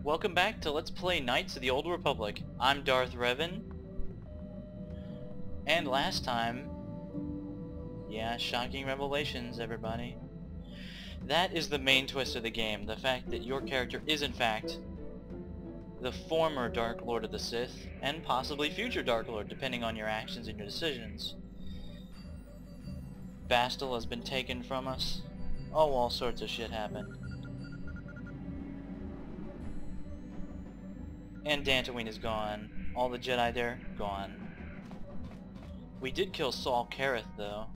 Welcome back to Let's Play Knights of the Old Republic. I'm Darth Revan. And last time... yeah, shocking revelations, everybody. That is the main twist of the game. The fact that your character is in fact the former Dark Lord of the Sith, and possibly future Dark Lord, depending on your actions and your decisions. Bastille has been taken from us. Oh, all sorts of shit happened. And Dantooine is gone. All the Jedi there, gone. We did kill Saul Kareth, though.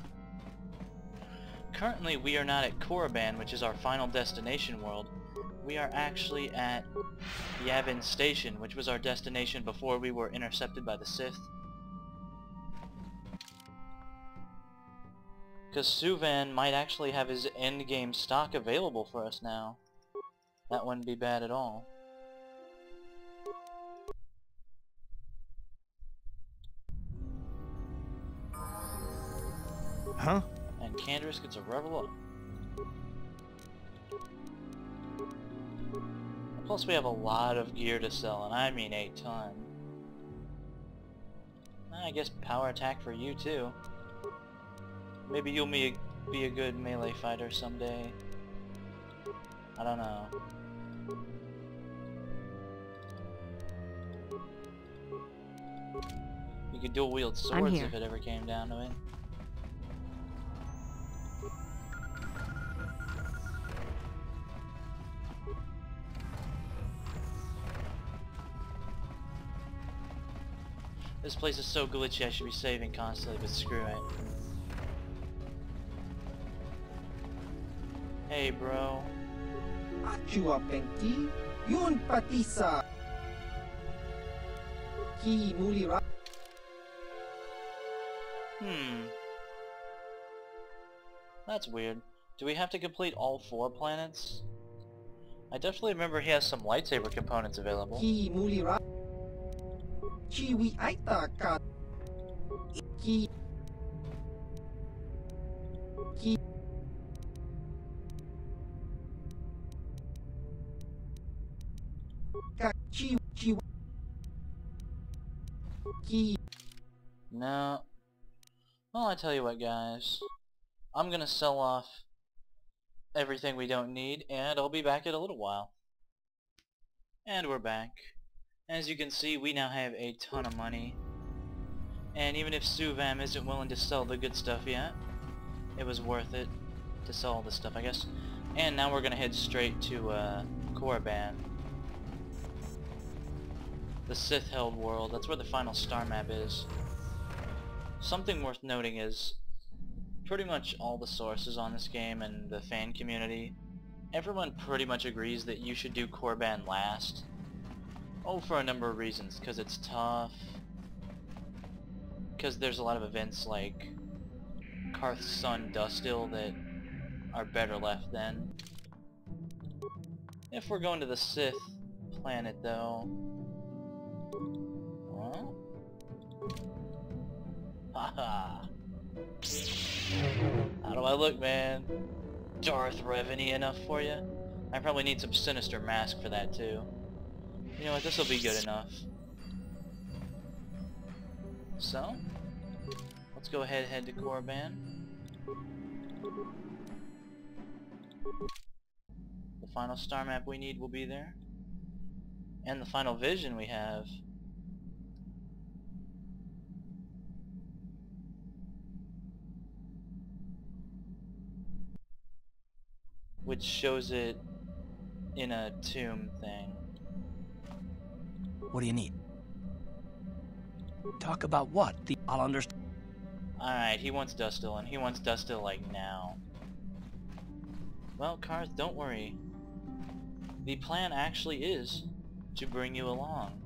Currently, we are not at Korriban, which is our final destination world. We are actually at Yavin Station, which was our destination before we were intercepted by the Sith. Because Suvan might actually have his endgame stock available for us now. That wouldn't be bad at all. Huh? And Canderous gets a level up. Plus we have a lot of gear to sell, and I mean a ton. I guess power attack for you too. Maybe you'll be a good melee fighter someday. I don't know. You could dual wield swords if it ever came down to it. This place is so glitchy I should be saving constantly, but screw it. Hey bro. Achua Penki, yun pati sa Ki Mulira. That's weird. Do we have to complete all 4 planets? I definitely remember he has some lightsaber components available. Ki Mulira. Chiwi Aita Ka Ki Ka Chi Ki. No. Well, I tell you what, guys. I'm gonna sell off everything we don't need, and I'll be back in a little while. And we're back. As you can see, we now have a ton of money. And even if Suvan isn't willing to sell the good stuff yet, it was worth it to sell all this stuff, I guess. And now we're gonna head straight to Korriban. The Sith-held world. That's where the final star map is. Something worth noting is pretty much all the sources on this game and the fan community, everyone pretty much agrees that you should do Korriban last. Oh, for a number of reasons. Because it's tough. Because there's a lot of events like Karth's son Dustil that are better left then. If we're going to the Sith planet though... well... haha! How do I look, man? Darth Revan-y enough for you? I probably need some sinister mask for that too. You know what, this'll be good enough. So, let's go ahead and head to Korriban. The final star map we need will be there. And the final vision we have. Which shows it in a tomb thing. What do you need? Talk about what? I'll understand. Alright, he wants Dustil, and he wants Dustil like now. Well, Karth, don't worry. The plan actually is to bring you along.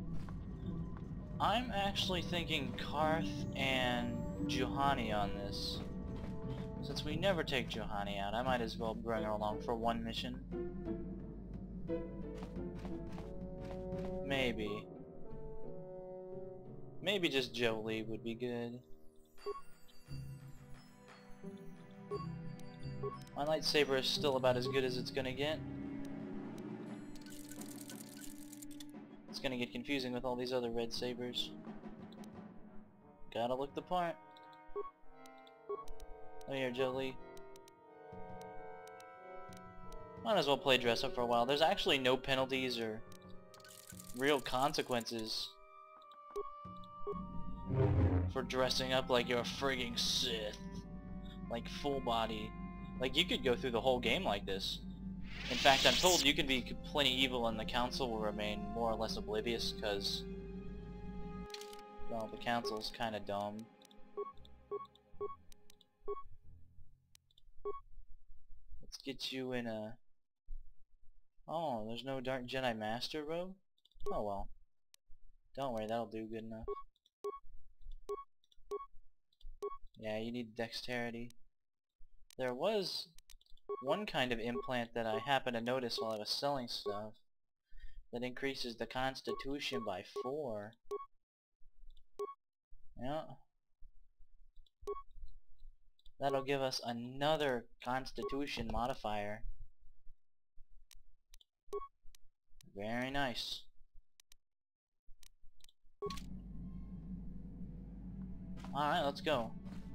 I'm actually thinking Karth and Juhani on this. Since we never take Juhani out, I might as well bring her along for one mission. Maybe. Maybe just Jolie would be good. My lightsaber is still about as good as it's gonna get. It's gonna get confusing with all these other red sabers. Gotta look the part. Oh, here, Jolie. Might as well play dress up for a while. There's actually no penalties or real consequences for dressing up like you're a frigging Sith. Like full body. Like you could go through the whole game like this. In fact, I'm told you can be plenty evil and the council will remain more or less oblivious because, well, the council's kinda dumb. Let's get you in a... Oh, there's no Dark Jedi Master robe? Oh well. Don't worry, that'll do good enough. Yeah, you need dexterity. There was one kind of implant that I happened to notice while I was selling stuff that increases the constitution by 4. Yeah. That'll give us another constitution modifier. Very nice. Alright, let's go.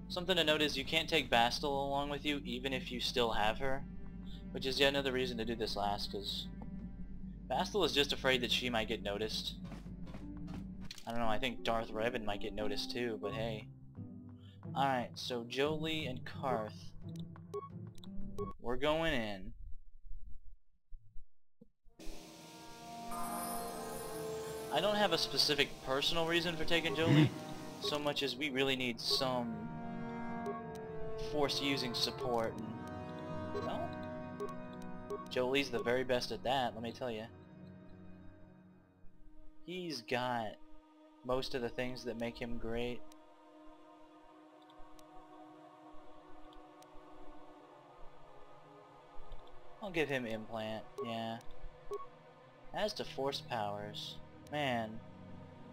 Something to note is you can't take Bastil along with you even if you still have her. Which is yet another reason to do this last, because Bastil is just afraid that she might get noticed. I don't know, I think Darth Revan might get noticed too, but hey. Alright, so Jolie and Karth. We're going in. I don't have a specific personal reason for taking Jolie, so much as we really need some force using support. And, well, Jolie's the very best at that, let me tell you. He's got most of the things that make him great. I'll give him implant, yeah. As to force powers, man,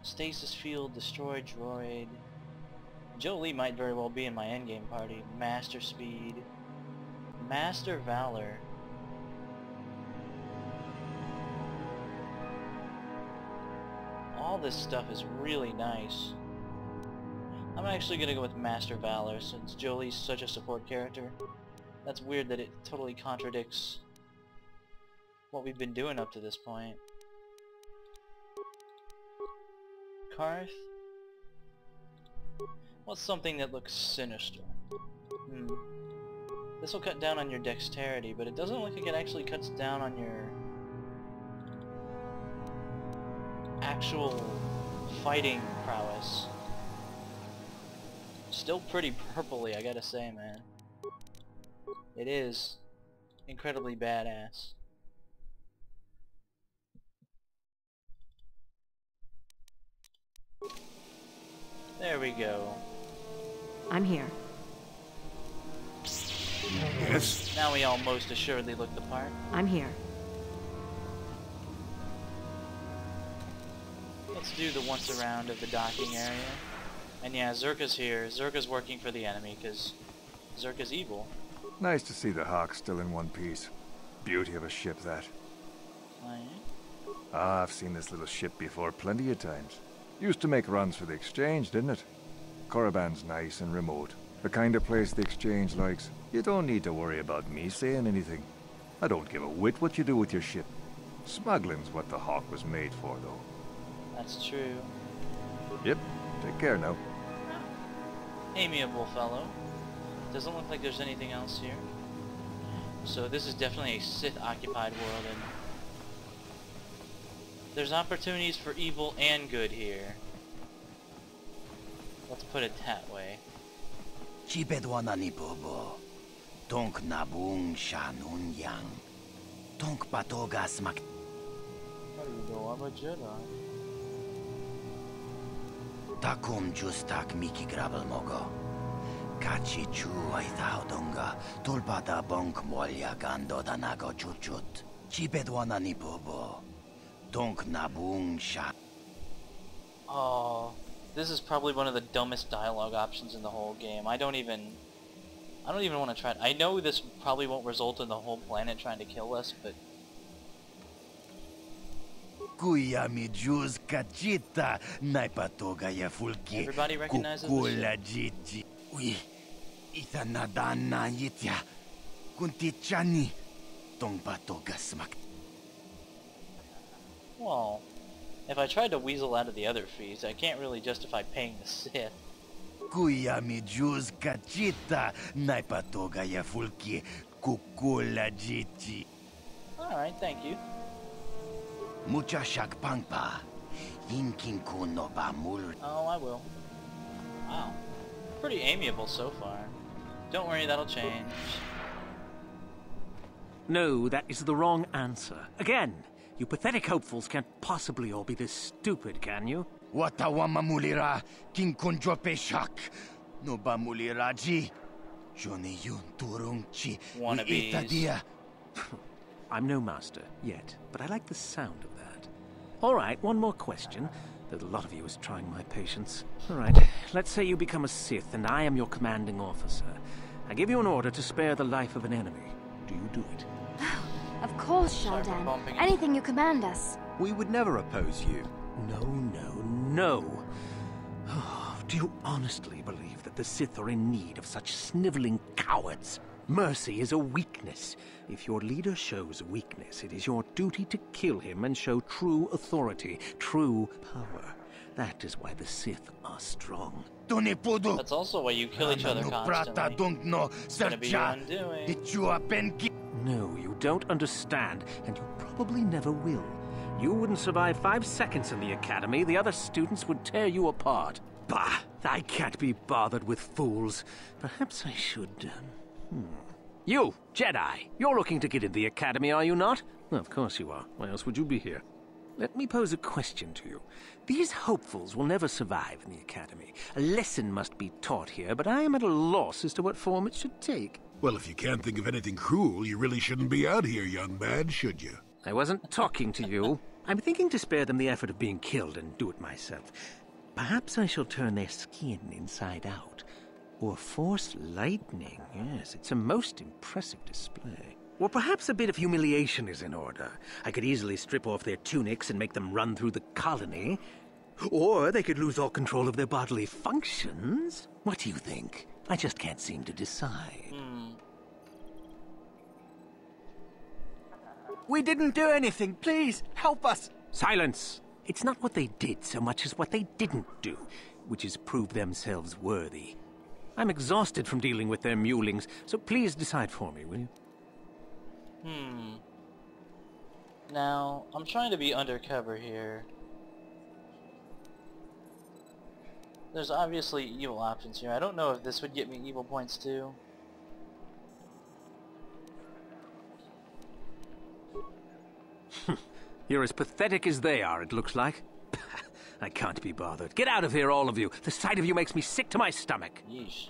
stasis field, destroy droid. Jolie might very well be in my endgame party. Master speed, master valor. All this stuff is really nice. I'm actually gonna go with master valor since Jolie's such a support character. That's weird that it totally contradicts what we've been doing up to this point. Karth? What's something that looks sinister? This will cut down on your dexterity, but it doesn't look like it actually cuts down on your actual fighting prowess. Still pretty purpley, I gotta say, man. It is incredibly badass. There we go. I'm here. Yes? Now we all most assuredly look the part. I'm here. Let's do the once around of the docking area. And yeah, Zerka's here. Zerka's working for the enemy, because Zerka's evil. Nice to see the Hawk still in one piece. Beauty of a ship, that. Oh, yeah? Ah, I've seen this little ship before plenty of times. Used to make runs for the Exchange, didn't it? Korriban's nice and remote. The kind of place the Exchange likes. You don't need to worry about me saying anything. I don't give a whit what you do with your ship. Smuggling's what the Hawk was made for, though. That's true. Yep. Take care now. Amiable fellow. Doesn't look like there's anything else here. So this is definitely a Sith-occupied world, and there's opportunities for evil and good here. Let's put it that way. Chibedwana ni bobo. Tonk nabung shanun yang. Tonk patoga smak. How do you know I'm a Jedi? Takum justak miki grabel mogo. Kachi chu ay donga. Tulpata bonk molya gando danago chuchut. Chibedwana ni bobo. Tonk nabung sha. Oh, this is probably one of the dumbest dialogue options in the whole game. I don't even want to try it. I know this probably won't result in the whole planet trying to kill us, but Kuya mi juz kachita naipatoga ya fulki. Everybody recognizes the Kukula jiji. Ui, itanadana yitya. Kuntichani tongpatoga smak. Well, if I tried to weasel out of the other fees, I can't really justify paying the Sith. Kuya mi juz kachita naipatoga ya fulki. Kukula jiji. Alright, thank you. Mucha shakpangpa. Yinkinku no bamul. Oh, I will. Wow. Pretty amiable so far. Don't worry, that'll change. No, that is the wrong answer. Again, you pathetic hopefuls can't possibly all be this stupid, can you? Watawama mulira kinkunjope shak. No bamulira ji. Johnny yun turung chi. Wannabes. Itadia. I'm no master, yet, but I like the sound of that. All right, one more question, though a lot of you is trying my patience. All right, let's say you become a Sith, and I am your commanding officer. I give you an order to spare the life of an enemy. Do you do it? Of course, Sorry for Shaldan. bumping Anything you command us. We would never oppose you. No. Oh, do you honestly believe that the Sith are in need of such sniveling cowards? Mercy is a weakness. If your leader shows weakness, it is your duty to kill him and show true authority, true power. That is why the Sith are strong. That's also why you kill each other constantly. It's gonna be your undoing. No, you don't understand, and you probably never will. You wouldn't survive 5 seconds in the academy. The other students would tear you apart. Bah! I can't be bothered with fools. Perhaps I should... You, Jedi, you're looking to get in the academy, are you not? Well, of course you are. Why else would you be here? Let me pose a question to you. These hopefuls will never survive in the academy. A lesson must be taught here, but I am at a loss as to what form it should take. Well, if you can't think of anything cruel, you really shouldn't be out here, young man, should you? I wasn't talking to you. I'm thinking to spare them the effort of being killed and do it myself. Perhaps I shall turn their skin inside out. Or force lightning. Yes, it's a most impressive display. Or perhaps a bit of humiliation is in order. I could easily strip off their tunics and make them run through the colony. Or they could lose all control of their bodily functions. What do you think? I just can't seem to decide. We didn't do anything. Please, help us. Silence! It's not what they did so much as what they didn't do, which is prove themselves worthy. I'm exhausted from dealing with their mulings, so please decide for me, will you? Now, I'm trying to be undercover here. There's obviously evil options here. I don't know if this would get me evil points too. You're as pathetic as they are, it looks like. I can't be bothered. Get out of here, all of you. The sight of you makes me sick to my stomach. Yeesh.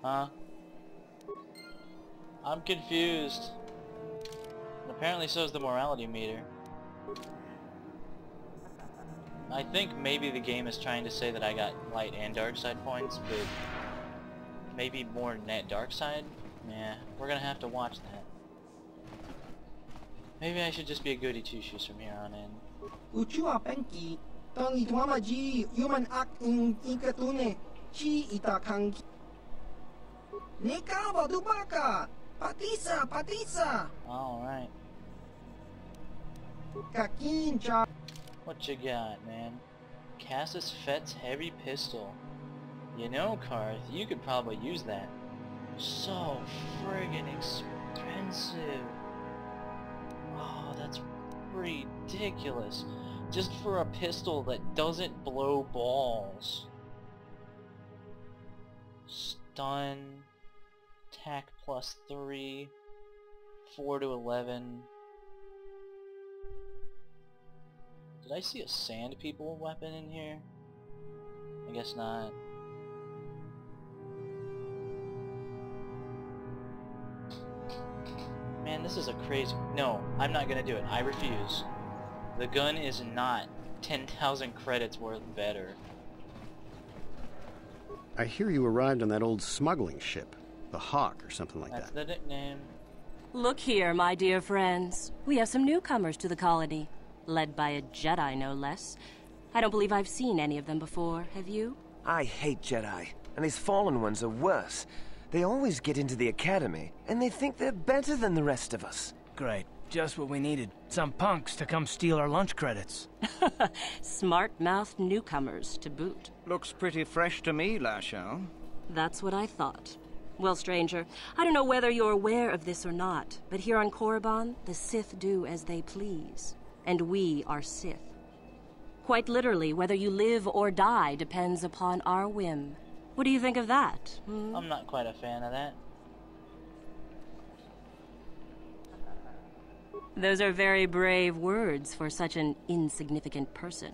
Huh? I'm confused. Apparently so is the morality meter. I think maybe the game is trying to say that I got light and dark side points, but maybe more net dark side? Yeah, we're gonna have to watch that. Maybe I should just be a goody two-shoes from here on in. Uchua penki. Tang itwama ji human act in ikatune. Chi itakang. Nika badubaka. Patisa. Alright. Kakincha. What you got, man? Cassis Fett's heavy pistol. You know, Karth, you could probably use that. So friggin' expensive. Oh, that's ridiculous. Just for a pistol that doesn't blow balls. Stun. Attack +3. 4 to 11. Did I see a sand people weapon in here? I guess not. Man, this is a crazy... No, I'm not gonna do it. I refuse. The gun is not 10,000 credits worth better. I hear you arrived on that old smuggling ship. The Hawk or something like That's that. the nickname. Look here, my dear friends. We have some newcomers to the colony, led by a Jedi, no less. I don't believe I've seen any of them before, have you? I hate Jedi, and these fallen ones are worse. They always get into the academy, and they think they're better than the rest of us. Great. Just what we needed. Some punks to come steal our lunch credits. Smart-mouthed newcomers, to boot. Looks pretty fresh to me, Lasho. That's what I thought. Well, stranger, I don't know whether you're aware of this or not, but here on Korriban, the Sith do as they please. And we are Sith. Quite literally, whether you live or die depends upon our whim. What do you think of that? I'm not quite a fan of that. Those are very brave words for such an insignificant person.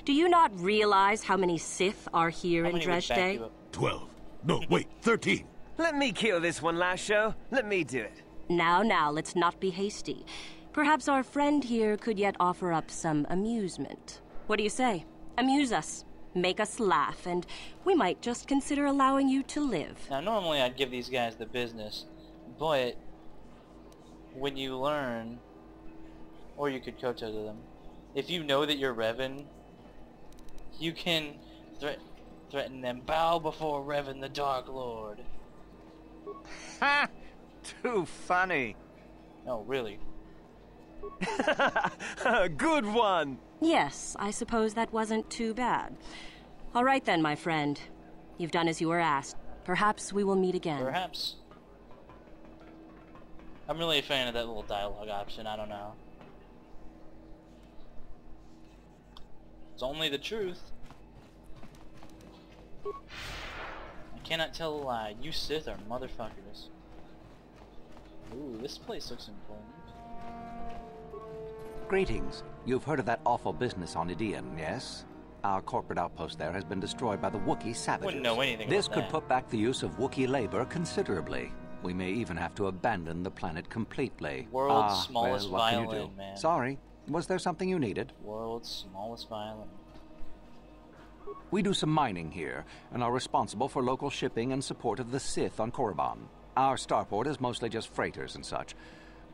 Do you not realize how many Sith are here in Dresde? 12. No, wait, 13. Let me kill this one, Lasho. Let me do it. Now, let's not be hasty. Perhaps our friend here could yet offer up some amusement. What do you say? Amuse us. Make us laugh, and we might just consider allowing you to live. Now, normally I'd give these guys the business, but when you learn, or you could Koto to them, if you know that you're Revan, you can threaten them. Bow before Revan the Dark Lord. Ha! Too funny. Oh, really? Good one! Yes, I suppose that wasn't too bad. All right then, my friend. You've done as you were asked. Perhaps we will meet again. Perhaps. I'm really a fan of that little dialogue option, I don't know. It's only the truth. I cannot tell a lie. You Sith are motherfuckers. Ooh, this place looks important. Greetings. You've heard of that awful business on Idian, yes? Our corporate outpost there has been destroyed by the Wookiee savages. Wouldn't know anything This about could that. put back the use of Wookiee labor considerably. We may even have to abandon the planet completely. World's smallest well, what can you violin, do? man. Sorry. Was there something you needed? World's smallest violin. We do some mining here, and are responsible for local shipping and support of the Sith on Korriban. Our starport is mostly just freighters and such.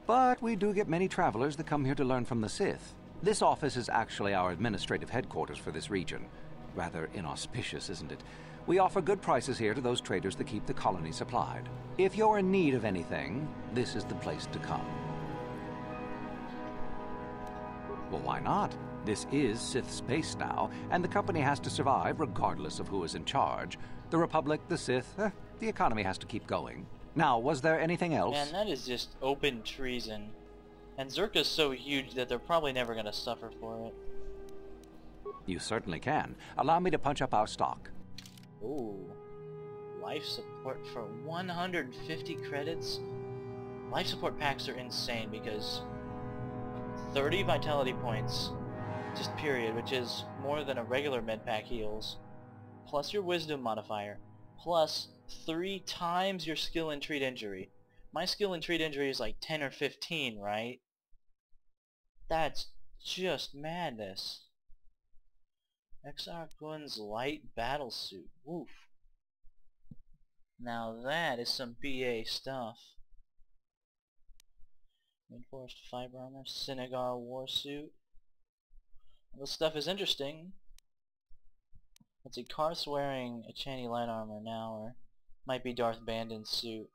But we do get many travelers that come here to learn from the Sith. This office is actually our administrative headquarters for this region. Rather inauspicious, isn't it? We offer good prices here to those traders that keep the colony supplied. If you're in need of anything, this is the place to come. Well, why not? This is Sith space now, and the company has to survive regardless of who is in charge. The Republic, the Sith, the economy has to keep going. Now, was there anything else? Man, that is just open treason. And Zerka's so huge that they're probably never going to suffer for it. You certainly can. Allow me to punch up our stock. Ooh. Life support for 150 credits? Life support packs are insane because 30 vitality points, just period, which is more than a regular med pack heals, plus your wisdom modifier, plus 3 times your skill and treat injury. My skill and treat injury is like 10 or 15, right? That's just madness. Exarch Gun's light battle suit. Woof. Now that is some BA stuff. Reinforced fiber armor, Senegar war suit. This stuff is interesting. Let's see, Karth's wearing a Chani light armor now, or might be Darth Bandon's suit.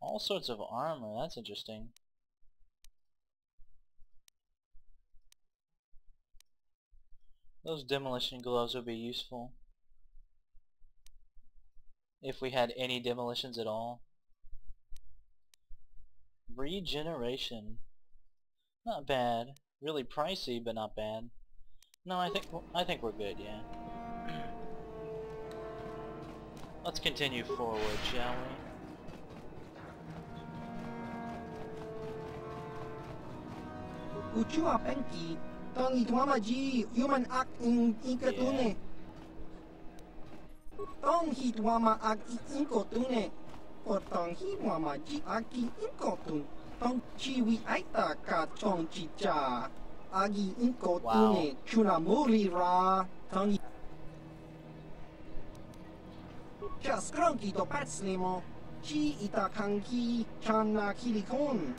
All sorts of armor, that's interesting. Those demolition gloves would be useful. If we had any demolitions at all. Regeneration. Not bad. Really pricey, but not bad. No, I think we're good, yeah. Let's continue forward, shall we? Uchua penki, tong itwamaji, human act in inkatune. Tong hitwama ag inkotune, or tong hitwamaji aki inkotun, tong chiwi aita ka chong chicha. agi inko tune chuna muri ra tangi. Cha skranki to patslimo chi ita kanki chana kilikon.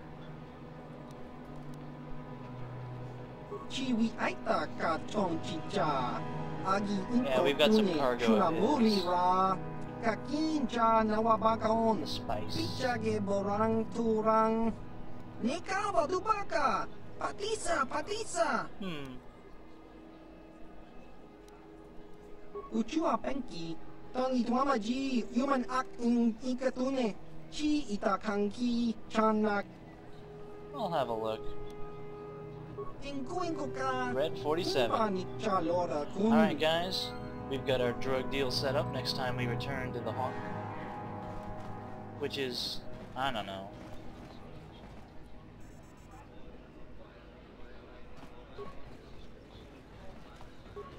Chi wi aita ka chong chicha agi Yeah, inko we've got some tune cargo chuna ahead. muri ra kakincha nawabakaon. Spice. Pichage borang turang. Nikawa dubaka. Patisa, patisa. Uchua penki. Tangi tuamaji human act in ikatune. Chi itakanki chana. I'll have a look. Inkuinkuka. Red 47. Alright guys, we've got our drug deal set up next time we return to the Hawk. Which is, I don't know.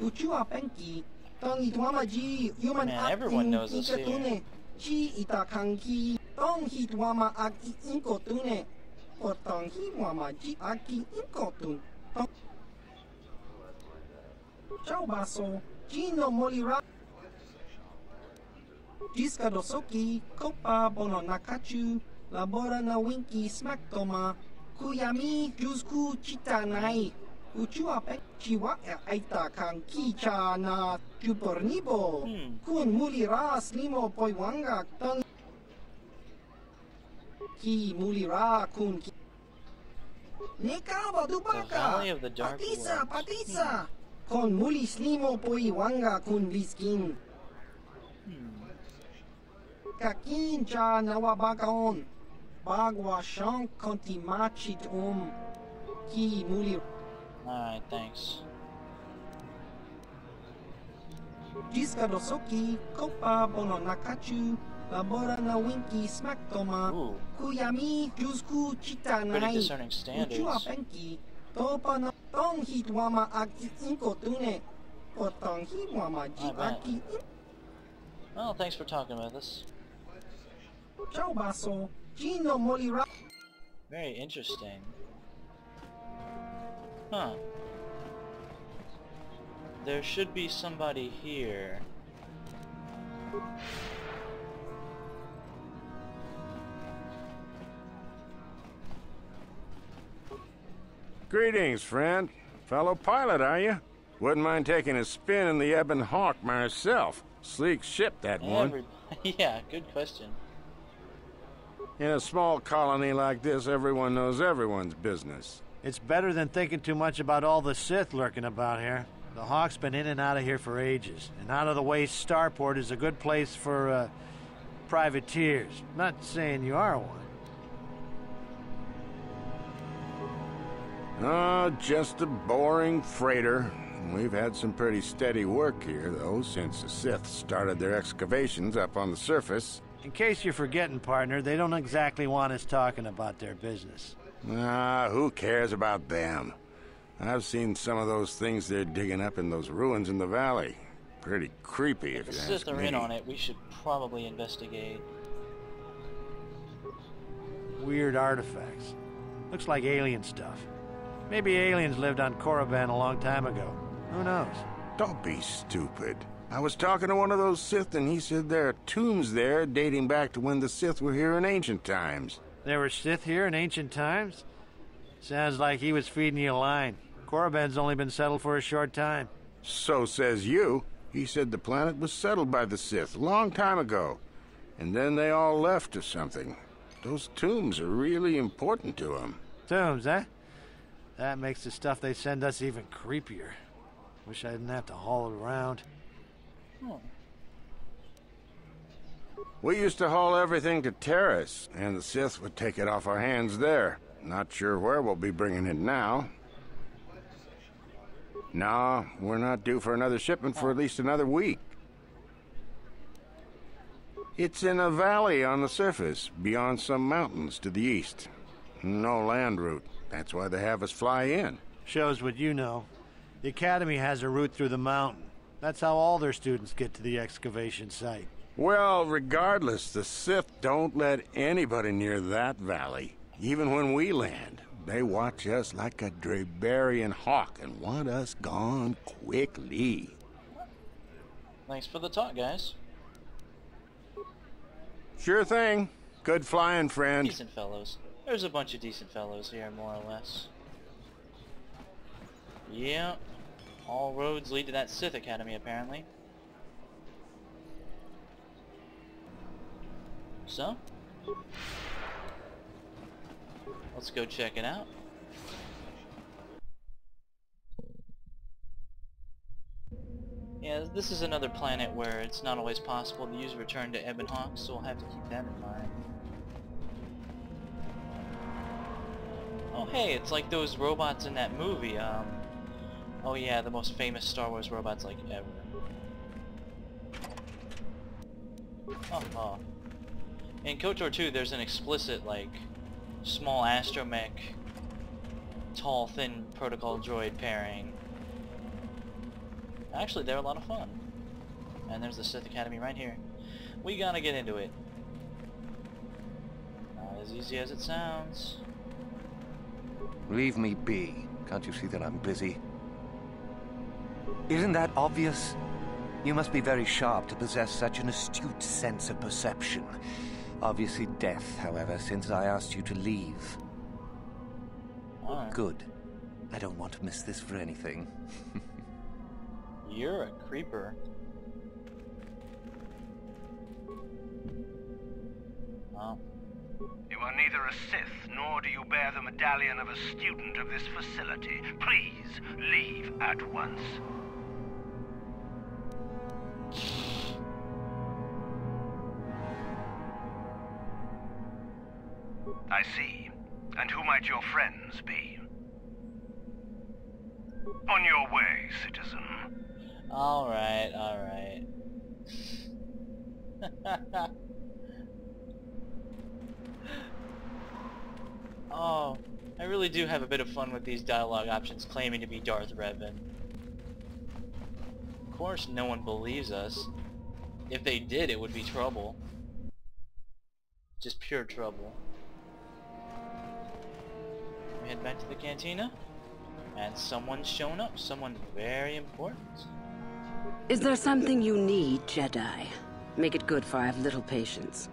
Uchua penki. Tangi tuamaji human Man, act everyone in knows us here. ikatune. Chi itakanki. Tong hitwama ag inkotune. Potong hiwamaji aki inkotun. Ciao baso. Gino molira. Jiska dosoki. Kopa bono nakachu. Labora na winki smaktoma. Kuyami jusku chitanai. Uchua pek chiwa aita kan kicha na jupornibo. Kun mulira slimo poiwanga tang. Ki mulira kun ki. Nekawa dubaka. Valley of the Dark Patisa, Lords. patisa. Kon muli slimo poiwanga kun liskin. Kakincha nawabakaon. Bagwa shank konti machit Ki muli. Alright, thanks. Jiska dosoki, kopa bono nakachu, labora na winki smaktoma, kuyami jusku chitanai, Pretty discerning standards. uchua penki, topa na tong hitwama aki inkotune, potong hitwama ji I bet. aki Well, thanks for talking with us. Ciao baso, Gino molira. Very interesting. Huh. There should be somebody here. Greetings, friend. Fellow pilot, are you? Wouldn't mind taking a spin in the Ebon Hawk myself. Sleek ship, that one. Yeah, good question. In a small colony like this, everyone knows everyone's business. It's better than thinking too much about all the Sith lurking about here. The Hawk's been in and out of here for ages, and out-of-the-way starport is a good place for, privateers. Not saying you are one. Oh, just a boring freighter. We've had some pretty steady work here, though, since the Sith started their excavations up on the surface. In case you're forgetting, partner, they don't exactly want us talking about their business. Ah, who cares about them? I've seen some of those things they're digging up in those ruins in the valley. Pretty creepy, if The you Sith ask are me. in on it. We should probably investigate. Weird artifacts. Looks like alien stuff. Maybe aliens lived on Korriban a long time ago. Who knows? Don't be stupid. I was talking to one of those Sith, and he said there are tombs there dating back to when the Sith were here in ancient times. There were Sith here in ancient times? Sounds like he was feeding you a line. Korriban's only been settled for a short time. So says you. He said the planet was settled by the Sith a long time ago. And then they all left or something. Those tombs are really important to him. Tombs, eh? That makes the stuff they send us even creepier. Wish I didn't have to haul it around. We used to haul everything to Terrace, and the Sith would take it off our hands there. Not sure where we'll be bringing it now. No, we're not due for another shipment for at least another week. It's in a valley on the surface, beyond some mountains to the east. No land route. That's why they have us fly in. Shows what you know. The Academy has a route through the mountain. That's how all their students get to the excavation site. Well, regardless, the Sith don't let anybody near that valley. Even when we land, They watch us like a Drabarian hawk and want us gone quickly. Thanks for the talk, guys. Sure thing. Good flying, friend. Decent fellows. There's a bunch of decent fellows here, more or less. Yeah. All roads lead to that Sith Academy, apparently. So, let's go check it out. Yeah, this is another planet where it's not always possible to use Return to Ebon Hawk, so we'll have to keep that in mind. Oh hey, it's like those robots in that movie, oh yeah, the most famous Star Wars robots like ever. Oh. In KOTOR 2, there's an explicit, like, small astromech, tall, thin protocol droid pairing. Actually, they're a lot of fun. And there's the Sith Academy right here. We gotta get into it. Not as easy as it sounds. Leave me be. Can't you see that I'm busy? Isn't that obvious? You must be very sharp to possess such an astute sense of perception. Obviously deaf, however, since I asked you to leave. Alright. Good. I don't want to miss this for anything. You're a creeper. Oh. You are neither a Sith, nor do you bear the medallion of a student of this facility. Please, leave at once. I see. And who might your friends be? On your way, citizen. Alright, alright. Oh, I really do have a bit of fun with these dialogue options claiming to be Darth Revan. Of course no one believes us. If they did, it would be trouble. Just pure trouble. We head back to the cantina, and someone's shown up. Someone very important. Is there something you need, Jedi? Make it good, for I have little patience.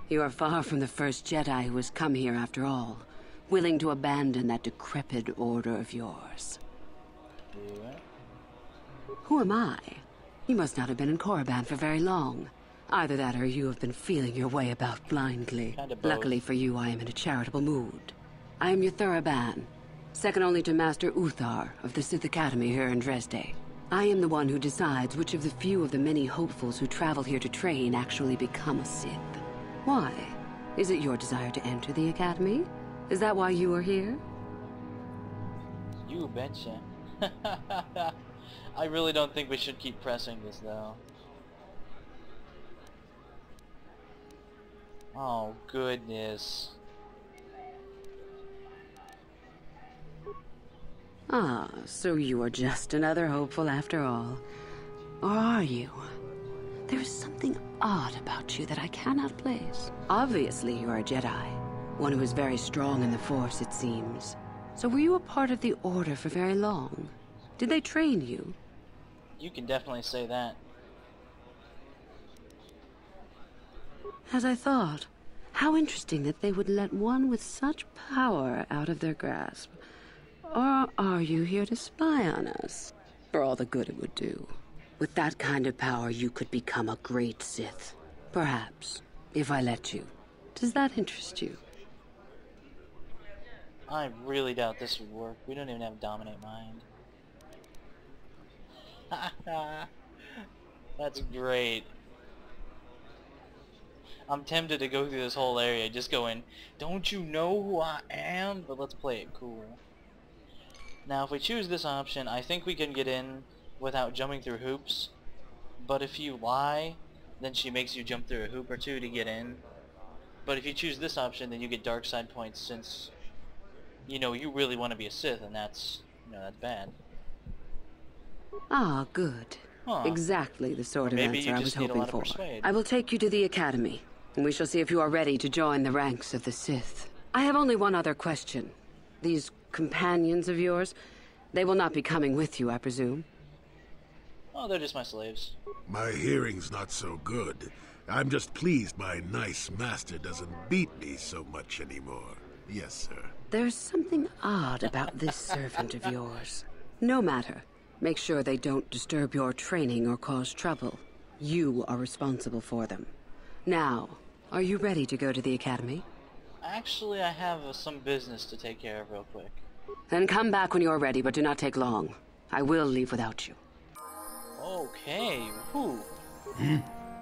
You are far from the first Jedi who has come here after all, willing to abandon that decrepit order of yours. Yeah. Who am I? You must not have been in Korriban for very long. Either that or you have been feeling your way about blindly. Kind of both. Luckily for you, I am in a charitable mood. I am your Korriban, second only to Master Uthar of the Sith Academy here in Dresde. I am the one who decides which of the few of the many hopefuls who travel here to train actually become a Sith. Why? Is it your desire to enter the Academy? Is that why you are here? You betcha. I really don't think we should keep pressing this, though. Oh, goodness. Ah, so you are just another hopeful after all. Or are you? There is something odd about you that I cannot place. Obviously, you are a Jedi. One who is very strong in the Force, it seems. So were you a part of the Order for very long? Did they train you? You can definitely say that. As I thought. How interesting that they would let one with such power out of their grasp. Or are you here to spy on us? For all the good it would do. With that kind of power, you could become a great Sith. Perhaps, if I let you. Does that interest you? I really doubt this would work. We don't even have Dominate Mind. That's great. I'm tempted to go through this whole area just going, don't you know who I am? But let's play it cool. Now if we choose this option, I think we can get in without jumping through hoops. But if you lie, then she makes you jump through a hoop or two to get in. But if you choose this option, then you get dark side points since, you know, you really want to be a Sith, and that's, you know, that's bad. Ah, good. Huh. Exactly the sort of Maybe answer you I just was need a hoping lot of for. persuade. I will take you to the Academy. We shall see if you are ready to join the ranks of the Sith. I have only one other question. These companions of yours, they will not be coming with you, I presume? Oh, they're just my slaves. My hearing's not so good. I'm just pleased my nice master doesn't beat me so much anymore. Yes, sir. There's something odd about this servant of yours. No matter. Make sure they don't disturb your training or cause trouble. You are responsible for them. Now, are you ready to go to the academy? Actually, I have some business to take care of real quick. Then come back when you're ready, but do not take long. I will leave without you. Okay, whew.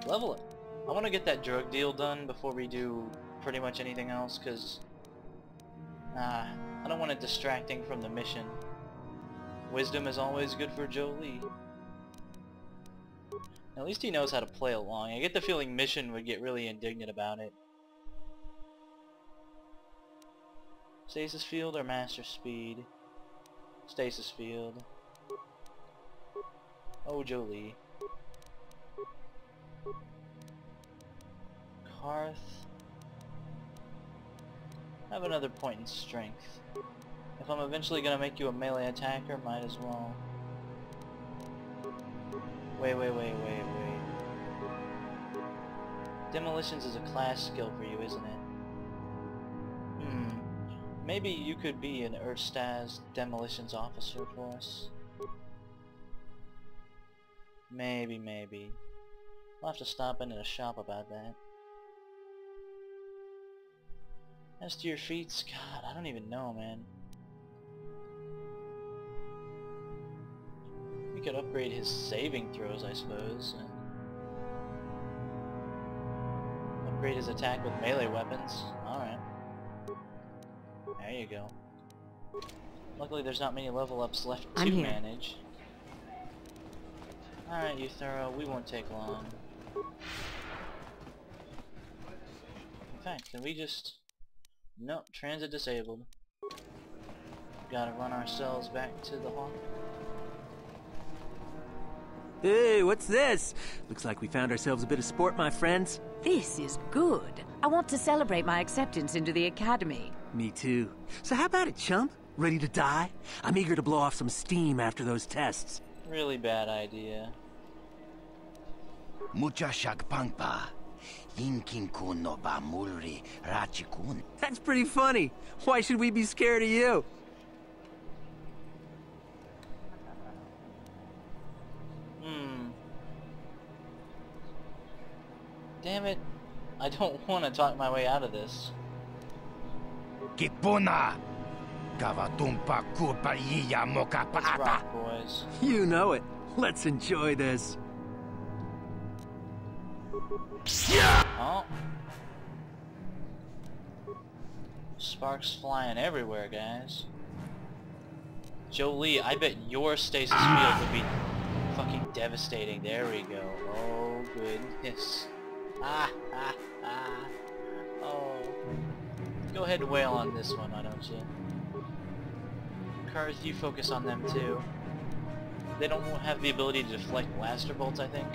Level it. I want to get that drug deal done before we do pretty much anything else, because I don't want it distracting from the mission. Wisdom is always good for Jolie. At least he knows how to play along. I get the feeling Mission would get really indignant about it. Stasis field or master speed? Stasis field. Oh, Jolie. Karth. Have another point in strength. If I'm eventually gonna make you a melee attacker, might as well. Wait. Demolitions is a class skill for you, isn't it? Maybe you could be an Earthstaz demolitions officer for us. Maybe. We'll have to stop in a shop about that. As to your feats, God, I don't even know, man. We could upgrade his saving throws, I suppose. And upgrade his attack with melee weapons. Alright. There you go. Luckily there's not many level ups left to manage. Alright, you thorough, we won't take long. In fact, can we just... Nope, transit disabled. Gotta run ourselves back to the hall. Hey, what's this? Looks like we found ourselves a bit of sport, my friends. This is good. I want to celebrate my acceptance into the academy. Me too. So how about it, chump? Ready to die? I'm eager to blow off some steam after those tests. Really bad idea. Mucha shagpangpa. Yinkin no ba mulri rachikun. That's pretty funny. Why should we be scared of you? Damn it. I don't want to talk my way out of this. Kipuna. Gavatumpa kurpa iya moka Let's rock, boys. You know it. Let's enjoy this. Oh. Sparks flying everywhere, guys. Jolie, I bet your stasis field would be fucking devastating. There we go. Oh, goodness. Oh. Go ahead and wail on this one, why don't you? Karth, you focus on them too. They don't have the ability to deflect blaster bolts, I think.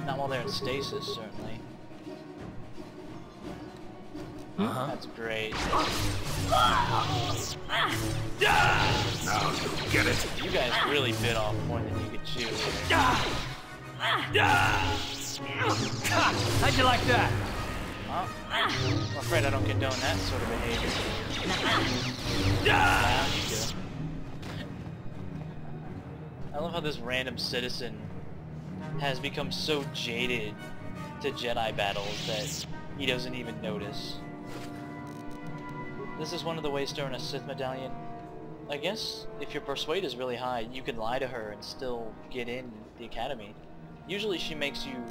Not while they're in stasis, certainly. That's great. Now you get it. You guys really bit off more than you could chew. How'd you like that? Well, I'm afraid I don't condone that sort of behavior. Down you go. I love how this random citizen has become so jaded to Jedi battles that he doesn't even notice. This is one of the ways to earn a Sith medallion. I guess if your persuade is really high, you can lie to her and still get in the academy. Usually she makes you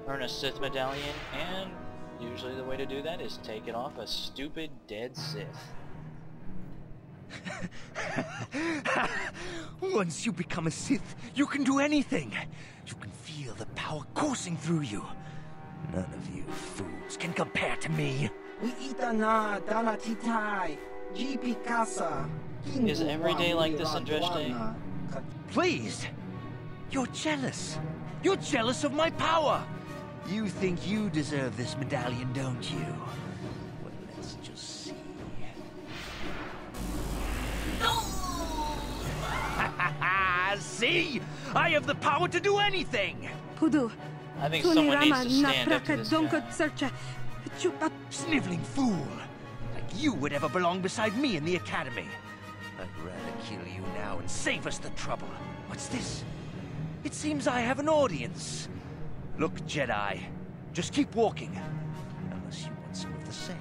earn a Sith medallion, and usually the way to do that is take it off a stupid dead Sith. Once you become a Sith, you can do anything. You can feel the power coursing through you. None of you fools can compare to me. Is every day like this on Dredge Day? Please! You're jealous. You're jealous of my power. You think you deserve this medallion, don't you? Well, let's just see. See? I have the power to do anything! Pudu. I think someone needs to stand up to this guy. Sniveling fool! Like you would ever belong beside me in the academy. I'd rather kill you now and save us the trouble. What's this? It seems I have an audience. Look, Jedi, just keep walking. Unless you want some of the same.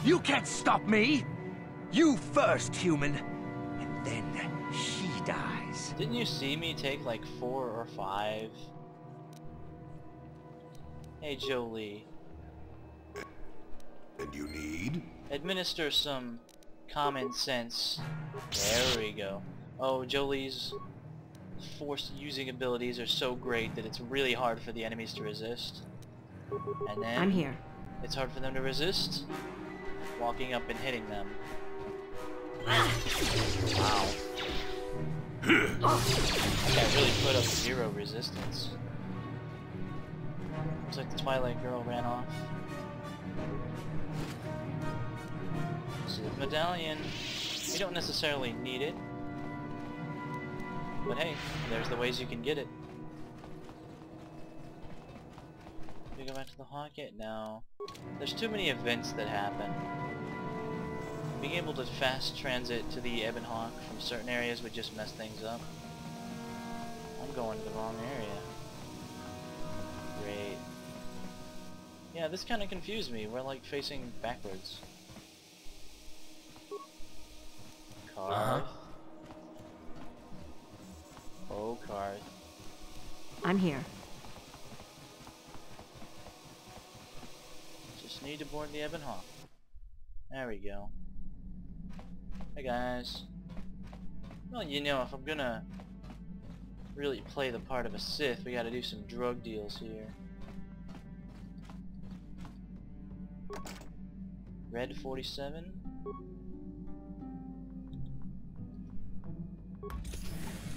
You can't stop me! You first, human. And then she dies. Didn't you see me take like 4 or 5? Hey, Jolie. And you need? Administer some common sense. There we go. Oh, Jolie's force using abilities are so great that it's really hard for the enemies to resist. And then I'm here. It's hard for them to resist walking up and hitting them. Wow. That really put up 0 resistance. Looks like the Twilight Girl ran off. Sith medallion. You don't necessarily need it. But hey, there's the ways you can get it. We go back to the Hawkette now. There's too many events that happen. Being able to fast transit to the Ebon Hawk from certain areas would just mess things up. I'm going to the wrong area. Great. Yeah, this kind of confused me. We're like facing backwards. Karth. Oh, Karth. I'm here. Just need to board the Ebon Hawk. There we go. Hey guys. Well, you know, if I'm gonna really play the part of a Sith, we gotta do some drug deals here. Red 47.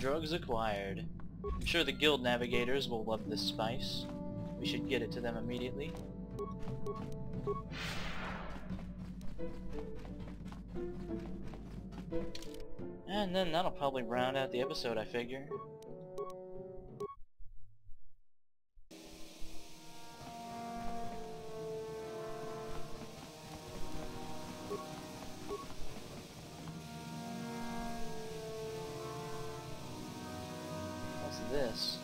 Drugs acquired. I'm sure the guild navigators will love this spice. We should get it to them immediately. And then that'll probably round out the episode, I figure. What's this?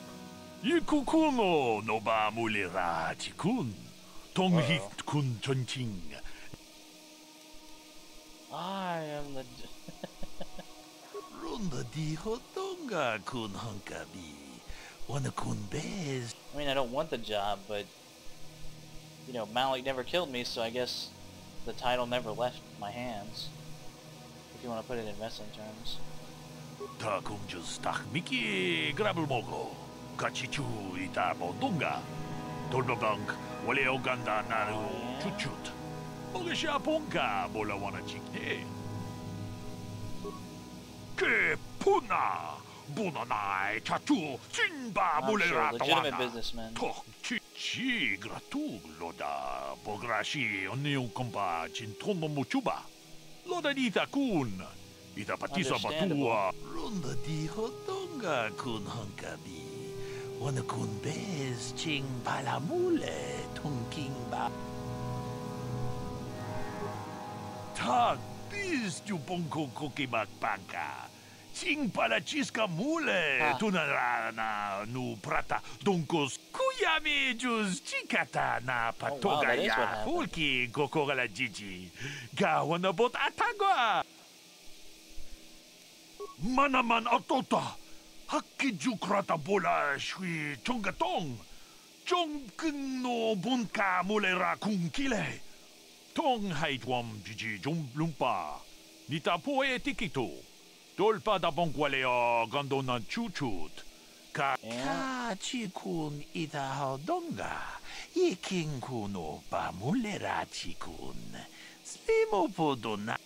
Yikukuno no ba mulira tikun. Tonghit kun chonching. I am the... Runda di hotonga kun hunkabi. Wana kun bez. I mean, I don't want the job, but... You know, Malik never killed me, so I guess the title never left my hands. If you want to put it in wrestling terms. Ta kum just tak miki grabel mogo. Kachichu ita bodunga. Tolbabank wale oganda naru chuchut. Ogesha ponka bola wana chikne. Ke puna bunanai chachu chinba mulera legitimate businessman. Tok chi gratu loda bograshi onion kompa chintono muchuba. Loda dita kun. Ita patisa batua. Ronda di hotonga kun hankabi. Wana kun bez ching palamule tonking ba. Tag biz tu bonko kokimak banka. Ching pala chiska mule tunarana nu prata donkos kuyami jus chikata na patoga ya hulki kokogala jiji. Gawana bot atagwa. Manaman atota. Hakiju krata bola shui chongatong. Chongkeng no bunka mulera kunkile. Tong haitwam jiji jom lumpa. Nita poe tikito. Tolpa da bonkwaleo gandona chuchut. Ka chikun ita hodonga. Iking kuno pa mulera chikun. Slimo podona.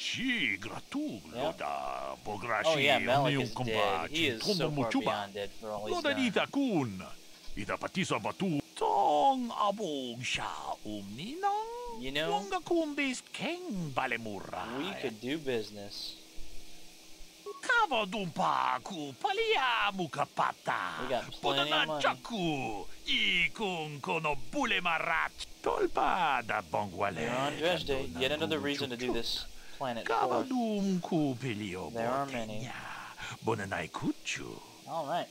Ci gratulo da Oh pograshi yeah, Malik oniu is dead. kompa He is so far beyond dead for all he's Loda done. dita kun. Ita patisa batu. Tong abog siya umninang. You know, Wanga kumbis keng balemura. we could do business. Kava dumpa ku palia mukapata. We got plenty of money. Chaku. Ikung kono bule marat. Tolpa da bongwale. We're on Dredge Day. Yet another reason to do this planet for. Kavadum ku pelio. There are many. Bonanai kuchu. Alright.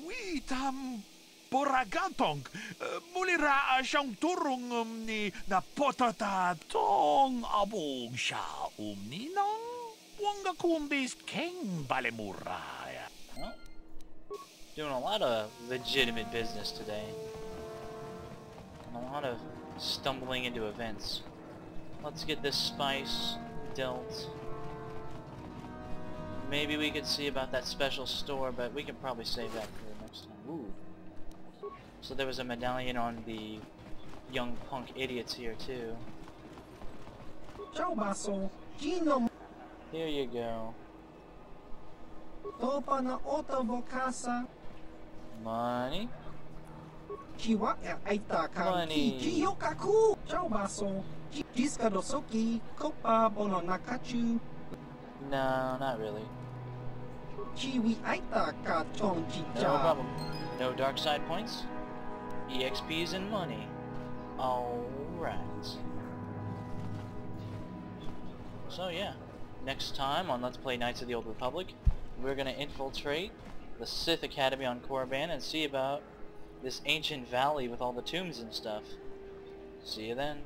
We tam Boragantong, mulira siyang turong ni na potata tong abog siya ni nang wanga kumbis keng balemura. Well, doing a lot of legitimate business today. And a lot of stumbling into events. Let's get this spice dealt. Maybe we could see about that special store, but we can probably save that for next time. Ooh. So there was a medallion on the young punk idiots here too. Here you go. Money. Money. No, not really. No problem. No dark side points. EXPs and money. Alright. So yeah, next time on Let's Play Knights of the Old Republic, we're gonna infiltrate the Sith Academy on Korriban and see about this ancient valley with all the tombs and stuff. See you then.